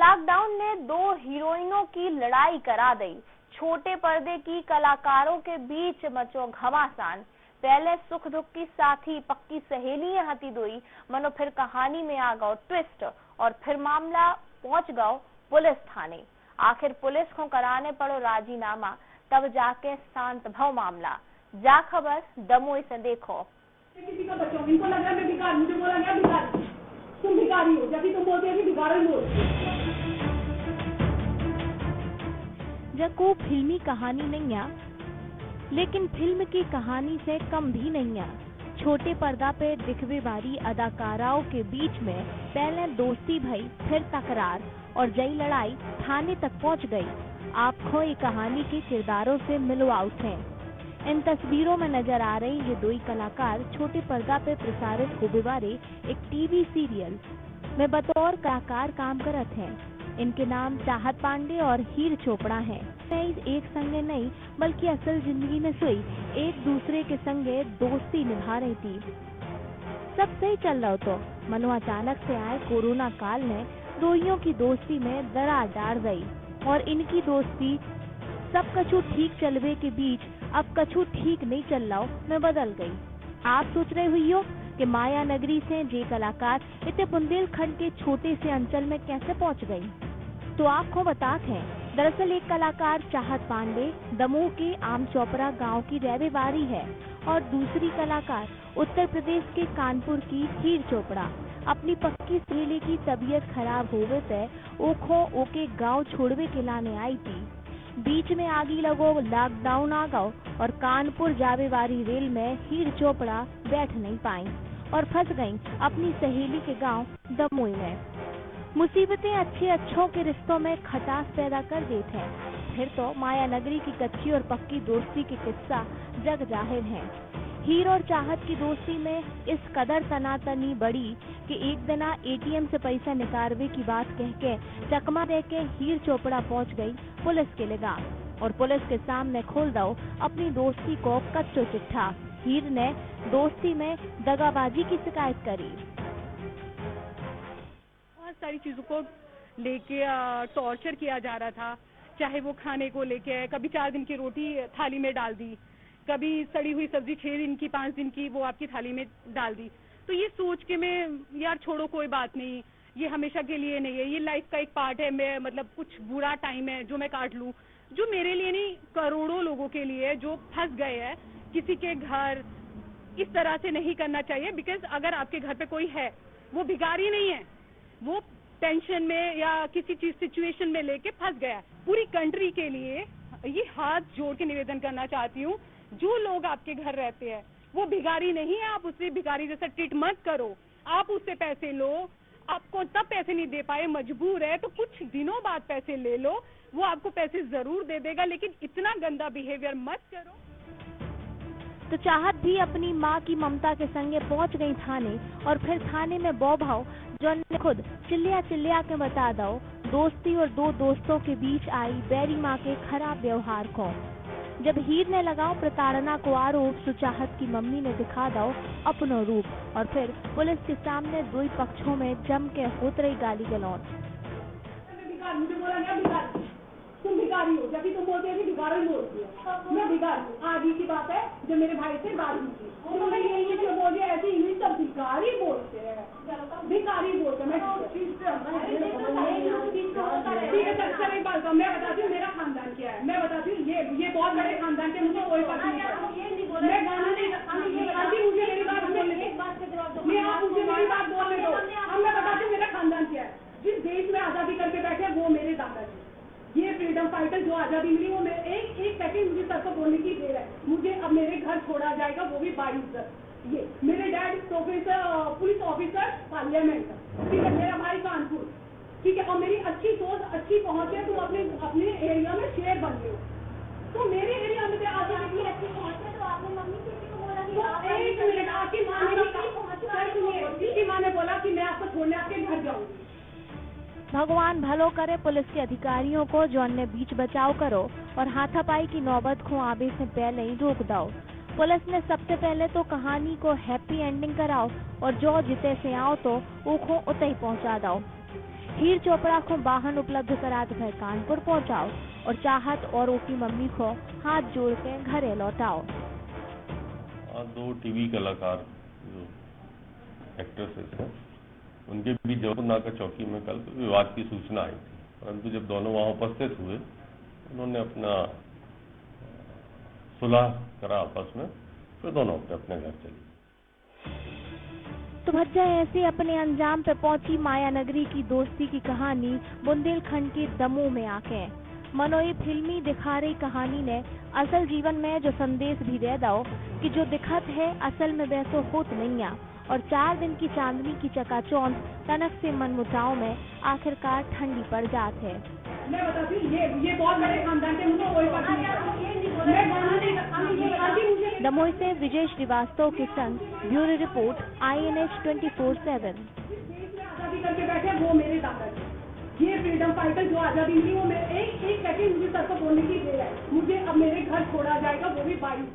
Lockdown ने दो हीरोइनों की लड़ाई करा दी। छोटे पर्दे की कलाकारों के बीच मचो घमासान। पहले सुख दुख की साथी पक्की सहेलियां हती दोई, मनो फिर कहानी में आ गओ ट्विस्ट और फिर मामला पहुंच गओ पुलिस थाने। आखिर पुलिस को कराने पड़ो राजीनामा, तब जाके शांत भव मामला। जा खबर दमोई से देखो। किसी का बच्चों इनको लग रहा है मैं भिखारी, मुझे बोला गया भिखारी, तुम भिखारी हो, जब भी तुम बोलते हो कि भिखारी हो। जको फिल्मी कहानी नहीं आ, लेकिन फिल्म की कहानी से कम भी नहीं आ। छोटे पर्दा पे दिखने वाली अदाकाराओं के बीच में पहले दोस्ती भई, फिर तकरार और जई लड़ाई थाने तक पहुंच गई। आपको ये कहानी के किरदारों से मिलो आउट हैं। इन तस्वीरों में नजर आ रही ये दो कलाकार छोटे पर्दा पे प्रसारित होने वाले एक टीवी सीरियल में बतौर कलाकार काम करत हैं। इनके नाम चाहत पांडे और हीर चोपड़ा हैं। एक संगे नहीं बल्कि असल जिंदगी में सोई एक दूसरे के संगे दोस्ती निभा रही थी। सब सही चल रहा तो मनो अचानक से आए कोरोना काल ने दोइयों की दोस्ती में दरार डाल गई और इनकी दोस्ती सब कछु ठीक चलवे के बीच अब कछु ठीक नहीं चल रहा में बदल गई। आप सोच रहे हुई हो कि माया नगरी से जे कलाकार इतने बुंदेलखंड के छोटे से अंचल में कैसे पहुंच गई, तो आपको बताते हैं। दरअसल एक कलाकार चाहत पांडे दमोह के आम चौपरा गांव की रहने वाली है और दूसरी कलाकार उत्तर प्रदेश के कानपुर की हीर चोपड़ा अपनी पक्की सहेली की तबीयत खराब होवे से ओखो ओके गांव छोड़वे के लाने आई थी। बीच में आगी लगो, लॉकडाउन आ गओ और कानपुर जावे वाली रेल में हीर चोपड़ा बैठ नहीं पाई और फंस गईं अपनी सहेली के गांव दमोई में। मुसीबतें अच्छे अच्छों के रिश्तों में खटास पैदा कर देते हैं। फिर तो माया नगरी की कच्ची और पक्की दोस्ती के किस्सा जग जाहिर हैं। हीर और चाहत की दोस्ती में इस कदर तनातनी बढ़ी कि एक दिना एटीएम से पैसा निकालने की बात कह के चकमा दे के हीर चोपड़ा पहुंच गई पुलिस के लगाम और पुलिस के सामने खोल दो अपनी दोस्ती को कच्चो चिट्ठा। हीर ने दोस्ती में दगाबाजी की शिकायत करी। बहुत सारी चीजों को लेके टॉर्चर किया जा रहा था, चाहे वो खाने को लेके कभी 4 दिन की रोटी थाली में डाल दी, कभी सड़ी हुई सब्जी 6 दिन की 5 दिन की वो आपकी थाली में डाल दी। तो ये सोच के मैं यार छोड़ो कोई बात नहीं, ये हमेशा के लिए नहीं है, ये लाइफ का एक पार्ट है। मैं मतलब कुछ बुरा टाइम है जो मैं काट लूं, जो मेरे लिए नहीं करोड़ों लोगों के लिए जो फंस गए हैं किसी के घर। इस तरह से नहीं करना चाहिए, बिकॉज अगर आपके घर पे कोई है वो भिखारी नहीं है, वो टेंशन में या किसी चीज सिचुएशन में लेके फंस गया। पूरी कंट्री के लिए ये हाथ जोड़ के निवेदन करना चाहती हूँ, जो लोग आपके घर रहते हैं वो भिखारी नहीं है, आप उससे भिखारी जैसा ट्रीट मत करो। आप उससे पैसे लो, आपको तब पैसे नहीं दे पाए मजबूर है तो कुछ दिनों बाद पैसे ले लो, वो आपको पैसे जरूर दे देगा, लेकिन इतना गंदा बिहेवियर मत करो। तो चाहत भी अपनी माँ की ममता के संगे पहुँच गई थाने और फिर थाने में बौभाव जो ने खुद चिल्लिया के बता दो दोस्ती और दो दोस्तों के बीच आई बैरी माँ के खराब व्यवहार को। जब हीर ने लगाओ प्रताड़ना को आरोप, तो चाहत की मम्मी ने दिखा दो अपनो रूप और फिर पुलिस के सामने दो ही पक्षों में जम के होत रही गाली गलौज। मुझे बोला गया भिखारी, तुम भिखारी हो, जब भी तुम बोलते हो कि भिखारी बोलती है, मैं भिखारी हूँ। आज ही की बात है जब मेरे भाई से बात हुई थी, उन्होंने ये क्यों बोल दिया ऐसी इंग्लिश, सब भिखारी बोलते हैं, भिखारी बोलते हैं। ठीक है सर, एक बात मैं बताती हूँ मेरा खानदान क्या है, मैं बताती हूँ ये बहुत बड़े खानदान के, मुझे कोई पता नहीं है, मैं गाना नहीं आती, मुझे मेरी बात बोलने दो, मैं आप मुझे मेरी बात बोलने दो। अब मैं बताती हूँ मेरा खानदान क्या है। जिस देश में आजादी करके बैठे वो मेरे दादाजी, ये फ्रीडम फाइटर जो आजादी मिली वो एक सेकंड मुझे सर को बोलने की देर है। मुझे अब मेरे घर छोड़ा जाएगा वो भी 22। ये मेरे dad professor police officer parliament, ठीक है, मेरा भाई कानपुर, ठीक है, और मेरी अच्छी सोच अच्छी पहुंच है, तुम अपने एरिया में शेर बन गए हो, तो मेरे एरिया में आजादी अच्छी पहुंच है, तो आपने मम्मी किसी को बोला कि एक मिनट, आपकी माँ ने बोला कि मैं आपको छोड़ने आपके घर जाऊंगी। भगवान भलो करे पुलिस के अधिकारियों को जो अन्य बीच बचाव करो और हाथापाई की नौबत को आवे से पहले ही रोक दो। पुलिस ने सबसे पहले तो कहानी को हैप्पी एंडिंग कराओ और जो जिते से आओ तो ओखो उते ही पहुंचा दो। हीर चोपड़ा को वाहन उपलब्ध करात भर कानपुर पहुंचाओ और चाहत और की मम्मी को हाथ जोड़ के घरे लौटाओ। दो टीवी कलाकार जो एक्ट्रेसेस हैं उनके बीच जौहर नाका चौकी में कल विवाद की सूचना आई थी, परंतु जब दोनों वहां उपस्थित हुए उन्होंने अपना सुलह करा आपस में, फिर दोनों अपने अपने घर चले। तो भज्जा ऐसे अपने अंजाम पे पहुंची माया नगरी की दोस्ती की कहानी बुंदेलखंड के दमोह में आके मनोई फिल्मी दिखा रही कहानी ने असल जीवन में जो संदेश भी दे दो कि जो दिखत है असल में वैसो होत नहीं है और 4 दिन की चांदनी की चकाचौंध तनक से मनमुटाव में आखिरकार ठंडी पड़ जात है। मैं बताती हूँ ये बहुत बड़े खानदान के मुझे कोई पता नहीं। दमोह से विजय श्रीवास्तव के संग ब्यूरो रिपोर्ट INH 24/7। आजादी करके बैठे वो मेरे दादाजी, ये फ्रीडम फाइटर जो आजादी मिली वो मैं एक सेकंड मुझे सर को बोलने की दे है, मुझे अब मेरे घर छोड़ा जाएगा वो भी 22।